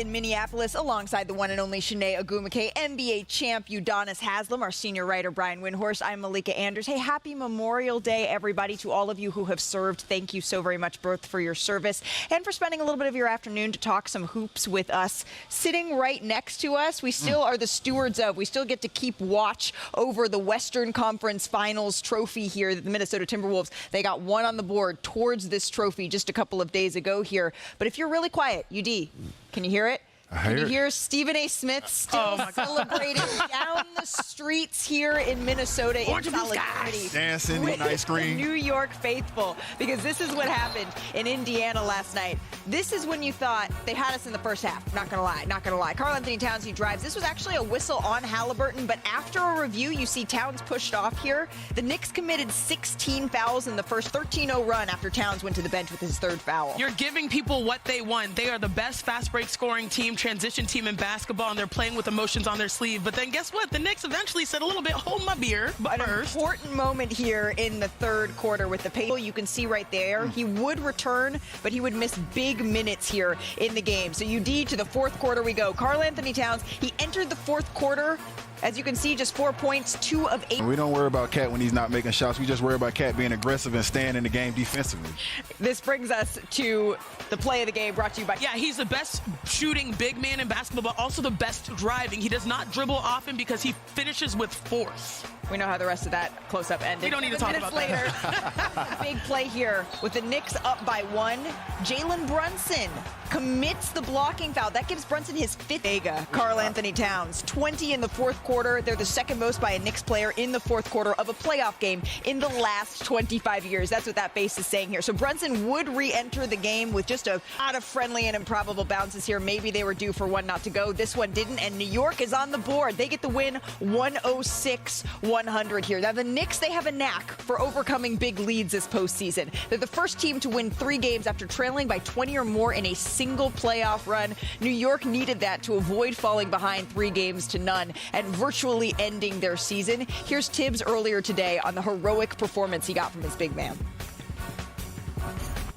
in Minneapolis alongside the one and only Shanae Ogumake, NBA champ Udonis Haslem, our senior writer Brian Windhorst. I'm Malika Anders. Hey, happy Memorial Day, everybody, to all of you who have served. Thank you so very much both for your service and for spending a little bit of your afternoon to talk some hoops with us. Sitting right next to us, we still are the stewards of. We still get to keep watch over the Western Conference Finals trophy here. The Minnesota Timberwolves, they got one on the board towards this trophy just a couple of days ago here. But if you're really quiet, UD, can you hear it? Can you hear Stephen A. Smith still celebrating down the streets here in Minnesota in solidarity dancing, with ice cream. New York faithful? Because this is what happened in Indiana last night. This is when you thought they had us in the first half. Not gonna lie. Karl Anthony Towns, he drives. This was actually a whistle on Halliburton, but after a review, you see Towns pushed off here. The Knicks committed 16 fouls in the first 13-0 run after Towns went to the bench with his third foul. You're giving people what they want. They are the best fast break scoring team, transition team in basketball, and they're playing with emotions on their sleeve. But then guess what? The Knicks eventually said a little bit, hold my beer. But an important moment here in the third quarter with the pace. You can see right there, he would return, but he would miss big minutes here in the game. So UD to the fourth quarter we go. Karl Anthony Towns, he entered the fourth quarter. As you can see, just 4 points, 2 of 8. We don't worry about Cat when he's not making shots. We just worry about Cat being aggressive and staying in the game defensively. This brings us to the play of the game brought to you by... Yeah, he's the best shooting big man in basketball, but also the best driving. He does not dribble often because he finishes with force. We know how the rest of that close-up ended. We don't need to talk about that. Big play here with the Knicks up by 1. Jalen Brunson commits the blocking foul. That gives Brunson his 5th. Vega, Karl Anthony Towns, 20 in the fourth quarter. They're the second most by a Knicks player in the fourth quarter of a playoff game in the last 25 years. That's what that base is saying here. So Brunson would re-enter the game with just a lot of friendly and improbable bounces here. Maybe they were due for one not to go. This one didn't, and New York is on the board. They get the win 106-100 here. Now, the Knicks, they have a knack for overcoming big leads this postseason. They're the first team to win 3 games after trailing by 20 or more in a single playoff run. New York needed that to avoid falling behind 3 games to none and virtually ending their season. Here's Tibbs earlier today on the heroic performance he got from his big man.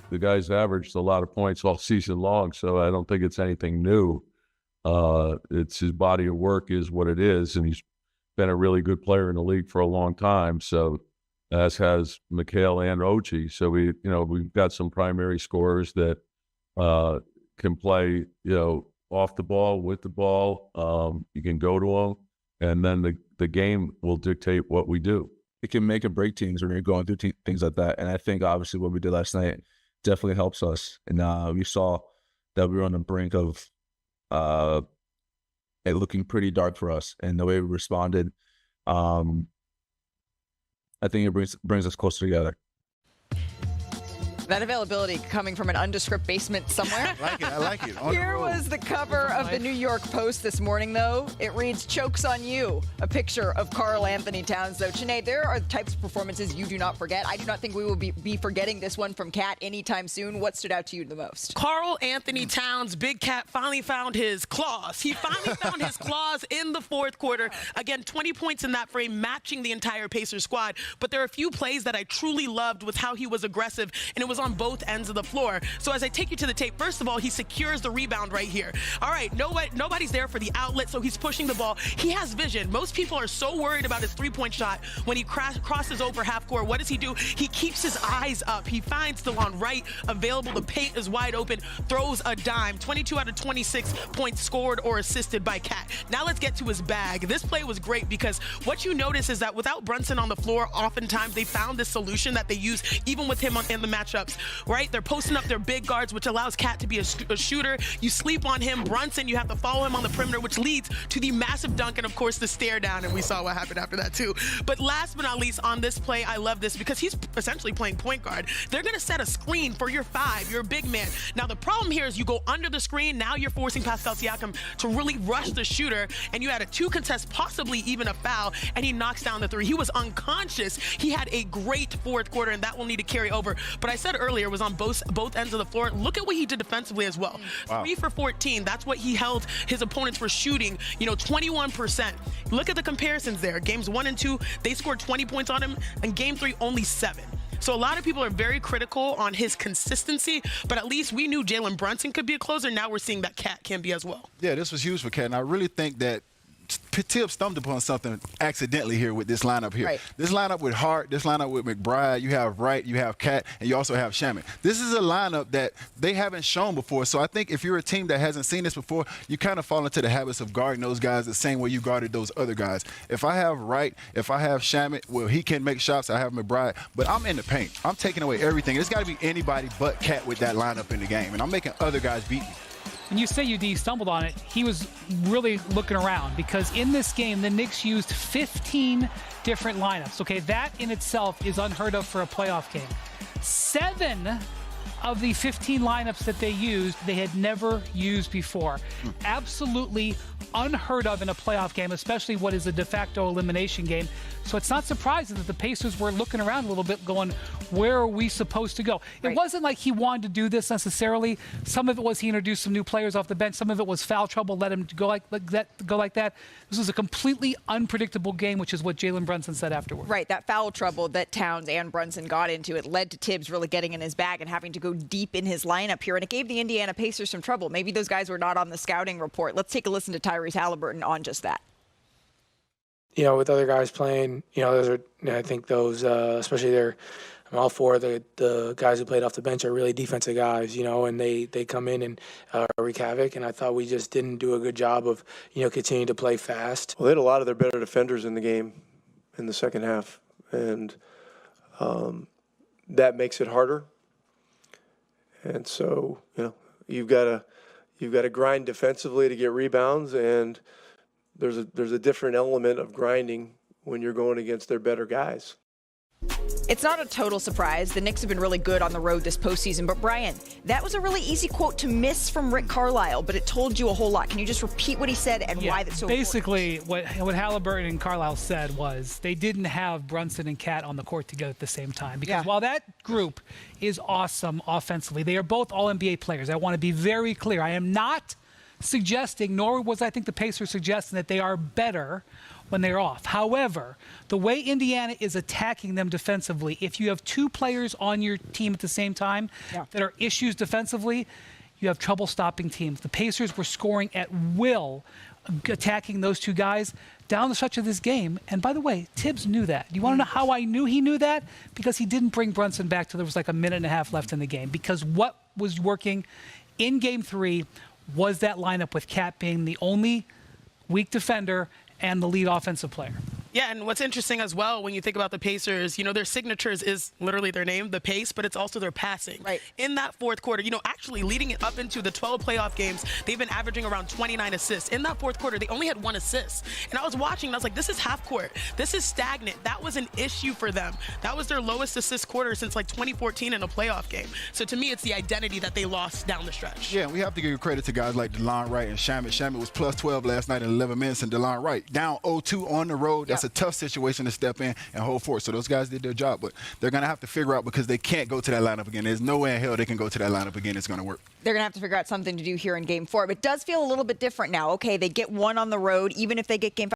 The guy's averaged a lot of points all season long, so I don't think it's anything new. It's his body of work is what it is, and he's been a really good player in the league for a long time. So as has Mikhail and Ochi. So we've got some primary scorers that can play, off the ball, with the ball. You can go to them, and then the game will dictate what we do. It can make or break teams when you're going through things like that. And I think obviously what we did last night definitely helps us. And we saw that we were on the brink of it looking pretty dark for us, and the way we responded, I think it brings us closer together. That availability coming from an undescript basement somewhere. I like it. Here was the cover of the New York Post this morning, though. It reads, "Chokes on you." A picture of Karl Anthony Towns, though. Sinead, there are the types of performances you do not forget. I do not think we will be forgetting this one from Cat anytime soon. What stood out to you the most? Karl Anthony Towns, Big Cat, finally found his claws. He finally found his claws in the fourth quarter. Again, 20 points in that frame, matching the entire Pacers squad. But there are a few plays that I truly loved with how he was aggressive, and it was on both ends of the floor. So as I take you to the tape, first of all, he secures the rebound right here. All right, nobody's there for the outlet, so he's pushing the ball. He has vision. Most people are so worried about his three-point shot when he crosses over half court. What does he do? He keeps his eyes up. He finds the one right available. The paint is wide open, throws a dime. 22 out of 26 points scored or assisted by Cat. Now let's get to his bag. This play was great because what you notice is that without Brunson on the floor, oftentimes they found this solution that they use even with him in the matchups. Right? They're posting up their big guards, which allows Cat to be a shooter. You sleep on him. Brunson, you have to follow him on the perimeter, which leads to the massive dunk and, of course, the stare down, and we saw what happened after that, too. But last but not least, on this play, I love this because he's essentially playing point guard. They're going to set a screen for your 5, your big man. Now, the problem here is you go under the screen. Now you're forcing Pascal Siakam to really rush the shooter, and you had a 2 contest, possibly even a foul, and he knocks down the 3. He was unconscious. He had a great fourth quarter, and that will need to carry over. But I said earlier, was on both ends of the floor. Look at what he did defensively as well. Wow. 3 for 14. That's what he held his opponents for shooting, 21%. Look at the comparisons there. Games 1 and 2, they scored 20 points on him, and game 3, only 7. So a lot of people are very critical on his consistency, but at least we knew Jalen Brunson could be a closer. Now we're seeing that Cat can be as well. Yeah, this was huge for Cat, and I really think that Tibbs stumbled upon something accidentally here with this lineup here. Right. This lineup with Hart, this lineup with McBride, you have Wright, you have Cat, and you also have Shannon. This is a lineup that they haven't shown before. So I think if you're a team that hasn't seen this before, you kind of fall into the habits of guarding those guys the same way you guarded those other guys. If I have Wright, if I have Shannon, well, he can make shots. I have McBride, but I'm in the paint. I'm taking away everything. It's got to be anybody but Cat with that lineup in the game, and I'm making other guys beat me. When you say UD stumbled on it, he was really looking around because in this game, the Knicks used 15 different lineups. Okay, that in itself is unheard of for a playoff game. 7 of the 15 lineups that they used, they had never used before. Absolutely unheard of in a playoff game, especially what is a de facto elimination game. So it's not surprising that the Pacers were looking around a little bit going, where are we supposed to go? Right. It wasn't like he wanted to do this necessarily. Some of it was he introduced some new players off the bench. Some of it was foul trouble, let him go like that. This was a completely unpredictable game, which is what Jalen Brunson said afterward. Right, that foul trouble that Towns and Brunson got into, it led to Tibbs really getting in his bag and having to go deep in his lineup here, and it gave the Indiana Pacers some trouble. Maybe those guys were not on the scouting report. Let's take a listen to Tyrese Halliburton on just that. With other guys playing, those are, I think those, especially all 4 of the guys who played off the bench are really defensive guys, and they come in and wreak havoc. And I thought we just didn't do a good job of, continuing to play fast. Well, they had a lot of their better defenders in the game in the second half, and that makes it harder. And so, you've got to grind defensively to get rebounds, and there's a different element of grinding when you're going against their better guys. It's not a total surprise. The Knicks have been really good on the road this postseason. But, Brian, that was a really easy quote to miss from Rick Carlisle, but it told you a whole lot. Can you just repeat what he said and why that's so basically important? What Halliburton and Carlisle said was they didn't have Brunson and Cat on the court together at the same time. Because while that group is awesome offensively, they are both all-NBA players. I want to be very clear. I am not suggesting, nor was I think the Pacers suggesting that they are better when they're off. However, the way Indiana is attacking them defensively, if you have 2 players on your team at the same time that are issues defensively, you have trouble stopping teams. The Pacers were scoring at will, attacking those 2 guys down the stretch of this game. And by the way, Tibbs knew that. You want to know how I knew he knew that? Because he didn't bring Brunson back till there was like a minute and a half left in the game. Because what was working in Game 3 was that lineup with Cat being the only weak defender and the lead offensive player. Yeah, and what's interesting as well when you think about the Pacers, their signatures is literally their name, the pace, but it's also their passing. Right. In that fourth quarter, actually leading it up into the 12 playoff games, they've been averaging around 29 assists. In that fourth quarter, they only had 1 assist. And I was watching, and I was like, this is half court. This is stagnant. That was an issue for them. That was their lowest assist quarter since 2014 in a playoff game. So to me, it's the identity that they lost down the stretch. Yeah, and we have to give credit to guys like DeLon Wright and Shannon. Shannon was plus 12 last night in 11 minutes, and DeLon Wright down 0-2 on the road. That's a tough situation to step in and hold forth. So those guys did their job, but they're going to have to figure out because they can't go to that lineup again. There's no way in hell they can go to that lineup again. It's going to work. They're going to have to figure out something to do here in Game 4. But it does feel a little bit different now. Okay, they get 1 on the road. Even if they get Game 5,